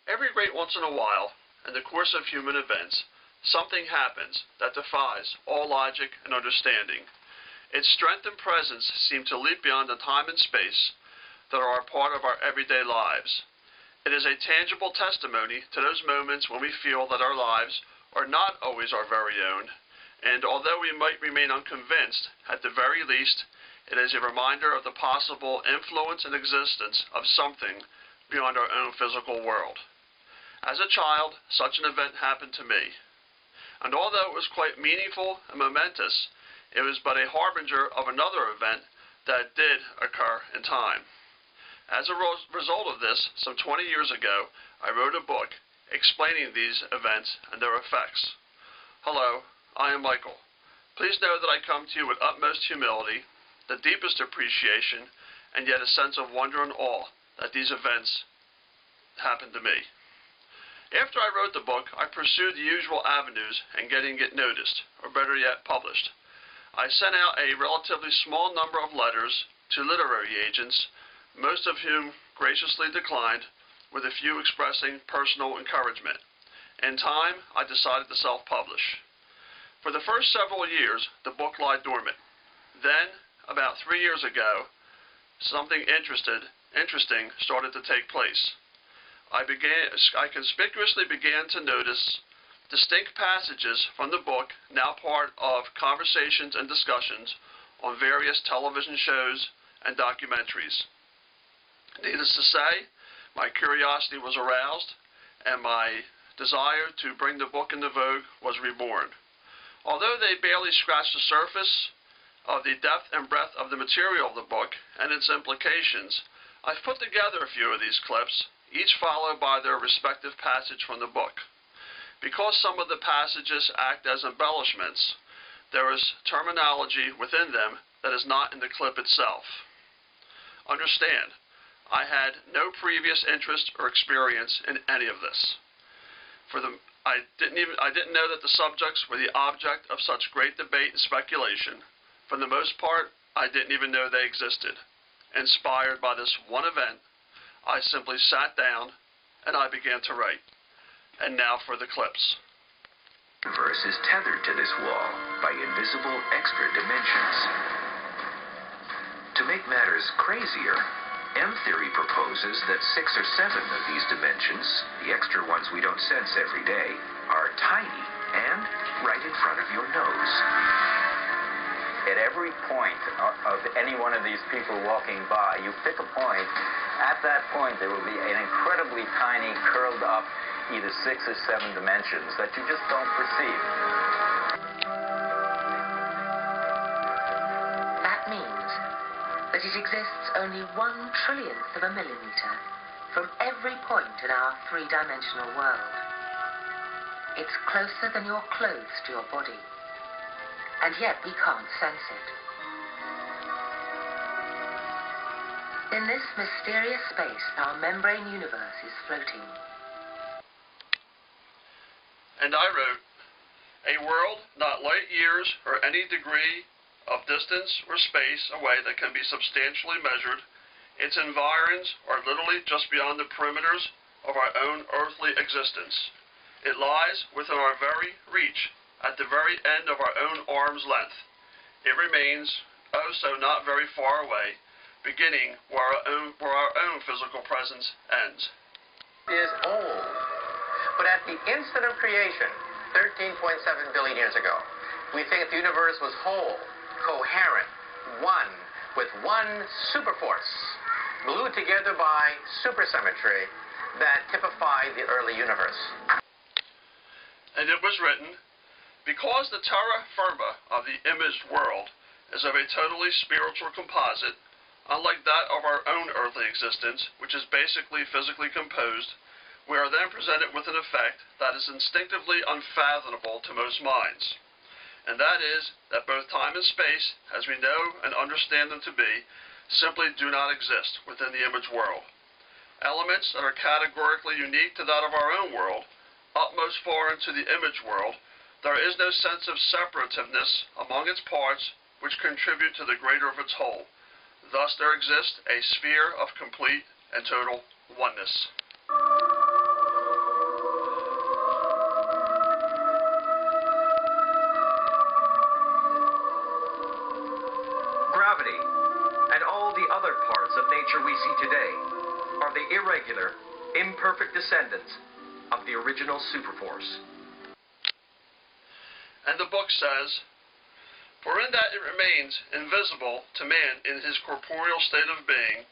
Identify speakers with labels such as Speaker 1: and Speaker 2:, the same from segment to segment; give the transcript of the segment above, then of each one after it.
Speaker 1: Every great once in a while, in the course of human events, something happens that defies all logic and understanding. Its strength and presence seem to leap beyond the time and space that are a part of our everyday lives. It is a tangible testimony to those moments when we feel that our lives are not always our very own, and although we might remain unconvinced, at the very least, it is a reminder of the possible influence and existence of something beyond our own physical world. As a child, such an event happened to me, and although it was quite meaningful and momentous, it was but a harbinger of another event that did occur in time. As a result of this, some 20 years ago, I wrote a book explaining these events and their effects. Hello, I am Michael. Please know that I come to you with utmost humility, the deepest appreciation, and yet a sense of wonder and awe that these events happened to me. After I wrote the book, I pursued the usual avenues in getting it noticed, or better yet, published. I sent out a relatively small number of letters to literary agents, most of whom graciously declined, with a few expressing personal encouragement. In time, I decided to self-publish. For the first several years, the book lay dormant. Then, about 3 years ago, something interesting started to take place. I conspicuously began to notice distinct passages from the book, now part of conversations and discussions on various television shows and documentaries. Needless to say, my curiosity was aroused, and my desire to bring the book into vogue was reborn. Although they barely scratched the surface of the depth and breadth of the material of the book and its implications, I've put together a few of these clips, each followed by their respective passage from the book. Because some of the passages act as embellishments, there is terminology within them that is not in the clip itself. Understand, I had no previous interest or experience in any of this. I didn't know that the subjects were the object of such great debate and speculation. For the most part, I didn't even know they existed. Inspired by this one event, I simply sat down and I began to write. And now for the clips.
Speaker 2: The universe is tethered to this wall by invisible extra dimensions. To make matters crazier, M-theory proposes that 6 or 7 of these dimensions, the extra ones we don't sense every day, are tiny and right in front of your nose.
Speaker 3: At every point of any one of these people walking by, you pick a point. At that point, there will be an incredibly tiny, curled up, either 6 or 7 dimensions that you just don't perceive.
Speaker 4: That means that it exists only 1/trillionth of a millimeter from every point in our 3-dimensional world. It's closer than your clothes to your body, and yet we can't sense it. In this mysterious space, our membrane universe is floating.
Speaker 1: And I wrote, a world not light years or any degree of distance or space away that can be substantially measured, its environs are literally just beyond the perimeters of our own earthly existence. It lies within our very reach, at the very end of our own arm's length. It remains, oh so not very far away, beginning where our own physical presence ends.
Speaker 5: Is old. But at the instant of creation, 13.7 billion years ago, we think the universe was whole, coherent, one, with one superforce, glued together by supersymmetry that typified the early universe.
Speaker 1: And it was written, because the terra firma of the imaged world is of a totally spiritual composite, unlike that of our own earthly existence, which is basically physically composed, we are then presented with an effect that is instinctively unfathomable to most minds. And that is that both time and space, as we know and understand them to be, simply do not exist within the image world. Elements that are categorically unique to that of our own world, utmost foreign to the image world, there is no sense of separativeness among its parts which contribute to the greater of its whole. Thus there exists a sphere of complete and total oneness.
Speaker 6: irregular, imperfect descendants of the original superforce.
Speaker 1: And the book says, "For in that it remains invisible to man in his corporeal state of being,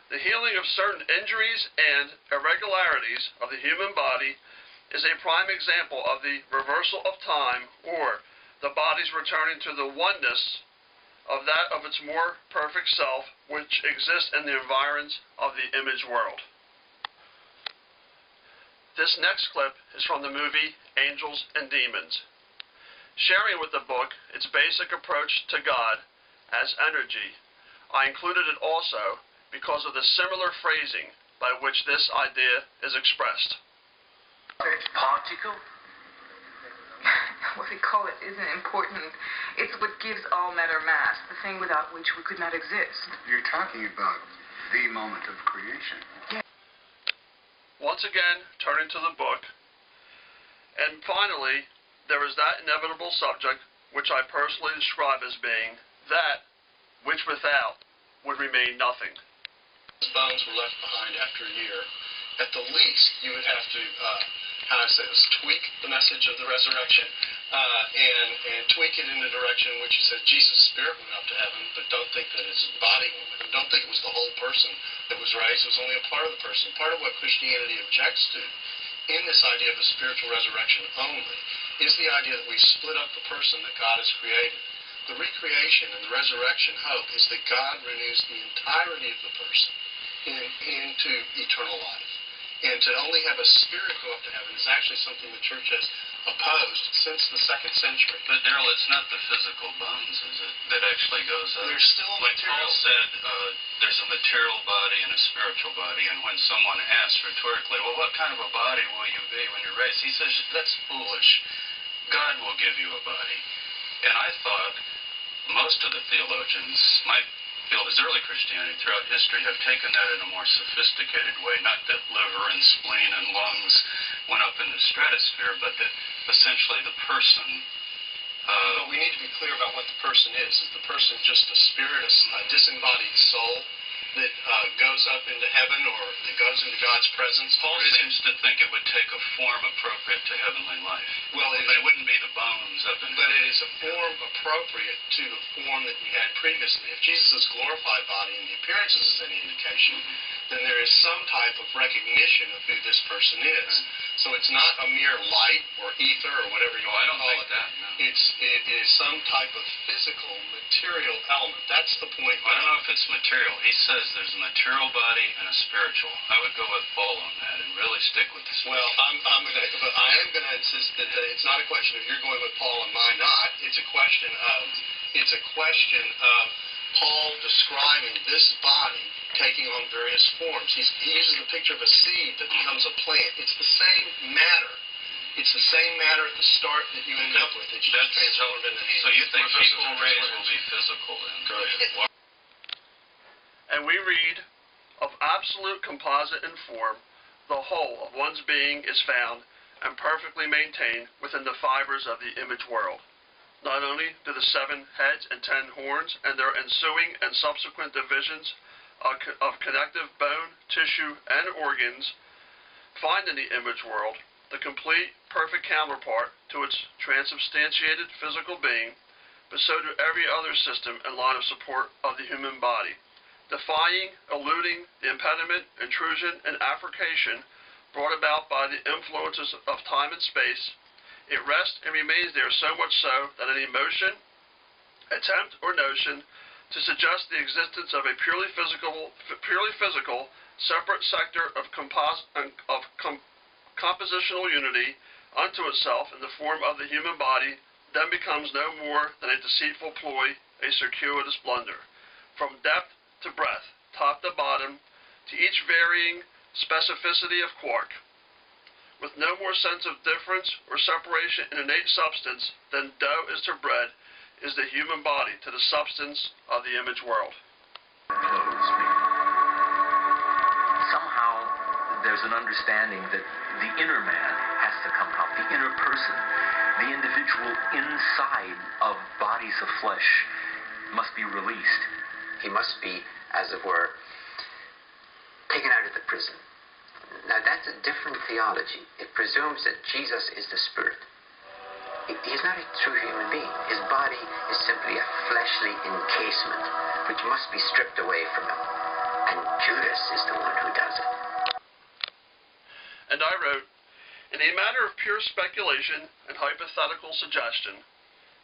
Speaker 1: the healing of certain injuries and irregularities of the human body is a prime example of the reversal of time, or the body's returning to the oneness of that of its more perfect self, which exists in the environs of the image world." This next clip is from the movie Angels and Demons. Sharing with the book its basic approach to God as energy, I included it also because of the similar phrasing by which this idea is expressed.
Speaker 7: Particle?
Speaker 8: What we call it isn't important. It's what gives all matter mass, the thing without which we could not exist.
Speaker 7: You're talking about the moment of creation.
Speaker 1: Once again, turning to the book, and finally, there is that inevitable subject which I personally describe as being that which without would remain nothing.
Speaker 9: His bones were left behind after a year. At the least, you would have to, how do I say this, tweak the message of the resurrection and tweak it in the direction in which he said Jesus' spirit went up to heaven, but don't think that his body went with him. Don't think it was the whole person that was raised. It was only a part of the person. Part of what Christianity objects to in this idea of a spiritual resurrection only is the idea that we split up the person that God has created. The recreation and the resurrection hope is that God renews the entirety of the person into eternal life. And to only have a spirit go up to heaven is actually something the church has opposed since the 2nd century.
Speaker 10: But Daryl, it's not the physical bones, is it, that actually goes up?
Speaker 9: There's still a
Speaker 10: like
Speaker 9: material.
Speaker 10: Paul said, there's a material body and a spiritual body. And when someone asks rhetorically, well, what kind of a body will you be when you're raised? He says, that's foolish. God will give you a body. And I thought most of the theologians, my field is early Christianity, throughout history, have taken that in a more sophisticated way. Not that liver and spleen and lungs went up in the stratosphere, but that essentially the person...
Speaker 9: But we need to be clear about what the person is. Is the person just a spirit, a disembodied soul that goes up into heaven or that goes into God's presence?
Speaker 10: Paul seems to think it would take a form appropriate to heavenly life.
Speaker 9: Well,
Speaker 10: but it wouldn't be the bones up in
Speaker 9: But it is a form appropriate to the form that you had previously. If Jesus' glorified body and the appearances is any indication, then there is some type of recognition of who this person is. So it's not a mere light or ether or whatever you want to call it.
Speaker 10: That, no.
Speaker 9: It is some type of physical, material element. That's the point.
Speaker 10: I don't know if it's material. He says there's a material body and a spiritual. I would go with Paul on that and really stick with the spiritual.
Speaker 9: Well, I am going to insist that it's not a question of you're going with Paul and mine not. It's a question of Paul describing this body taking on various forms. He uses the picture of a seed that becomes a plant. It's the same matter. It's the same matter at the start that you end up with. That you just transformed into hand.
Speaker 10: So you think people raised will be physical then?
Speaker 9: Go ahead.
Speaker 1: And we read, "Of absolute composite in form, the whole of one's being is found and perfectly maintained within the fibers of the image world. Not only do the 7 heads and 10 horns and their ensuing and subsequent divisions of connective bone, tissue, and organs find in the image world the complete, perfect counterpart to its transubstantiated physical being, but so do every other system and line of support of the human body, defying, eluding the impediment, intrusion, and affrication brought about by the influences of time and space. It rests and remains there so much so that any motion, attempt, or notion to suggest the existence of a purely physical, separate sector of compositional unity unto itself in the form of the human body then becomes no more than a deceitful ploy, a circuitous blunder. From depth to breadth, top to bottom, to each varying specificity of quark, with no more sense of difference or separation in innate substance than dough is to bread, is the human body to the substance of the image world."
Speaker 2: Clothes me. Somehow, there's an understanding that the inner man has to come out, the inner person, the individual inside of bodies of flesh must be released.
Speaker 5: He must be, as it were, taken out of the prison. Now, that's a different theology. It presumes that Jesus is the Spirit. He's not a true human being. His body is simply a fleshly encasement, which must be stripped away from him. And Judas is the one who does it.
Speaker 1: And I wrote, in a matter of pure speculation and hypothetical suggestion,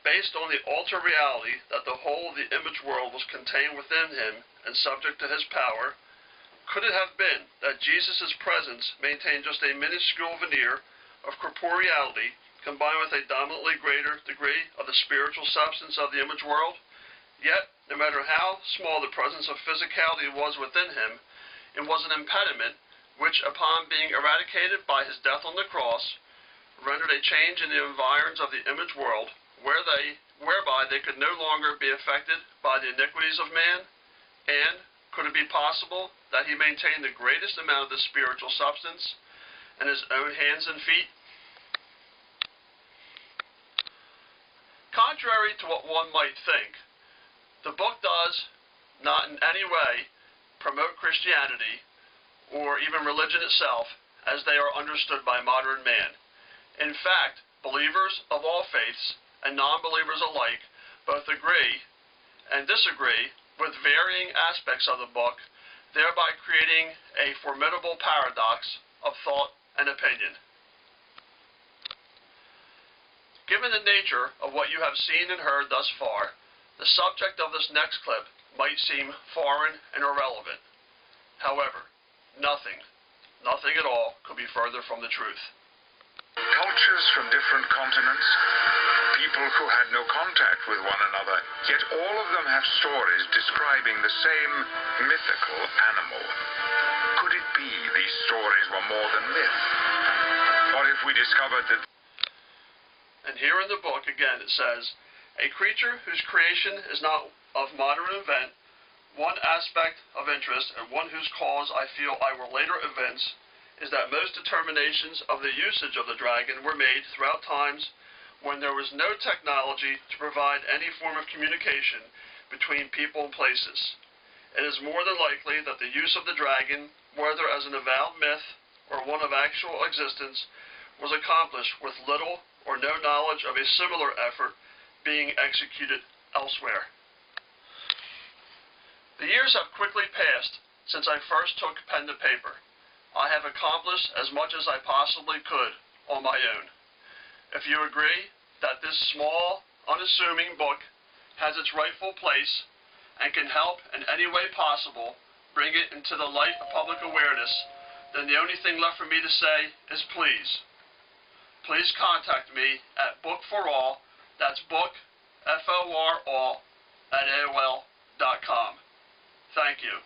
Speaker 1: based on the alter reality that the whole of the image world was contained within him and subject to his power, could it have been that Jesus' presence maintained just a minuscule veneer of corporeality combined with a dominantly greater degree of the spiritual substance of the image world? Yet, no matter how small the presence of physicality was within him, it was an impediment which, upon being eradicated by his death on the cross, rendered a change in the environs of the image world, whereby they could no longer be affected by the iniquities of man? And could it be possible that he maintained the greatest amount of the spiritual substance in his own hands and feet? Contrary to what one might think, the book does not in any way promote Christianity or even religion itself as they are understood by modern man. In fact, believers of all faiths and non-believers alike both agree and disagree with varying aspects of the book, thereby creating a formidable paradox of thought and opinion. Given the nature of what you have seen and heard thus far, the subject of this next clip might seem foreign and irrelevant. However, nothing at all could be further from the truth.
Speaker 11: Cultures from different continents, people who had no contact with one another, yet all of them have stories describing the same mythical animal. Could it be these stories were more than myth? What if we discovered that...
Speaker 1: And here in the book, again, it says, a creature whose creation is not of modern event, one aspect of interest, and one whose cause I feel I will later evince, is that most determinations of the usage of the dragon were made throughout times when there was no technology to provide any form of communication between people and places. It is more than likely that the use of the dragon, whether as an avowed myth or one of actual existence, was accomplished with little or no knowledge of a similar effort being executed elsewhere. The years have quickly passed since I first took pen to paper. I have accomplished as much as I possibly could on my own. If you agree that this small, unassuming book has its rightful place and can help in any way possible bring it into the light of public awareness, then the only thing left for me to say is please. Please contact me at book4all, that's book, F-O-R-all, @AOL.com. Thank you.